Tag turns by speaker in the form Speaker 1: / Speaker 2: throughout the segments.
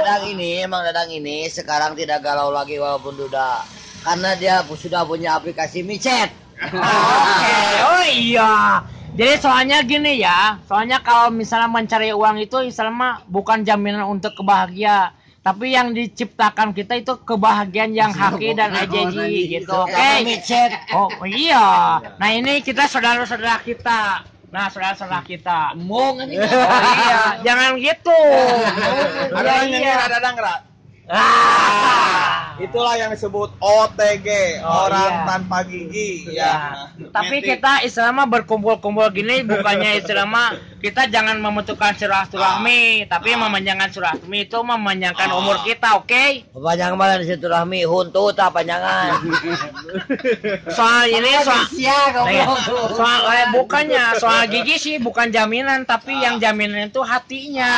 Speaker 1: Dadang ini sekarang tidak galau lagi walaupun duda. Karena dia sudah punya aplikasi micet.
Speaker 2: Oke, oh iya. Jadi soalnya gini ya, soalnya kalau misalnya mencari uang itu Islam bukan jaminan untuk kebahagiaan, tapi yang diciptakan kita itu kebahagiaan yang hakiki dan ajaji gitu. Oke. Oh iya. Nah ini kita saudara-saudara kita. Nah saudara-saudara kita.
Speaker 1: Ngomong ini.
Speaker 2: Oh iya, jangan gitu.
Speaker 3: Ada yang nyanyi ada nggak? Itulah yang disebut OTG, orang tanpa gigi ya.
Speaker 2: Tapi kita Islam berkumpul-kumpul gini bukannya Islam kita jangan membentukkan silaturahmi, tapi memanjangkan silaturahmi itu memanjangkan umur kita, oke?
Speaker 1: Panjang mana di silaturahmi, huntu tak panjangan.
Speaker 2: Soal ini soal bukannya soal gigi sih bukan jaminan, tapi yang jaminan itu hatinya.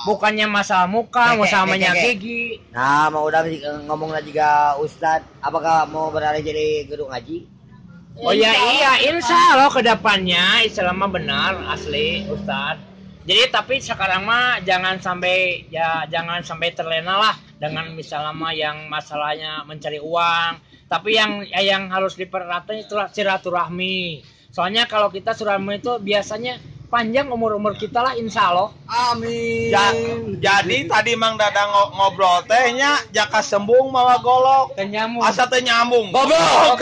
Speaker 2: Bukannya masalah muka, masalah minyak gigi.
Speaker 1: Nah, mau udah ngomong lagi juga Ustadz, apakah mau beralih jadi guru ngaji?
Speaker 2: Oh ya iya, insya Allah kedepannya Islam mah benar asli Ustadz. Jadi tapi sekarang mah jangan sampai terlena lah dengan misalnya mah yang masalahnya mencari uang. Tapi yang harus diperhatiin itu silaturahmi. Soalnya kalau kita silaturahmi itu biasanya panjang umur kita lah insya Allah.
Speaker 3: Amin. Jadi tadi Mang Dadang ngobrol tehnya jaka sembung mawa golok.
Speaker 2: Kenyambung.
Speaker 3: Asa teh nyambung. Goblok.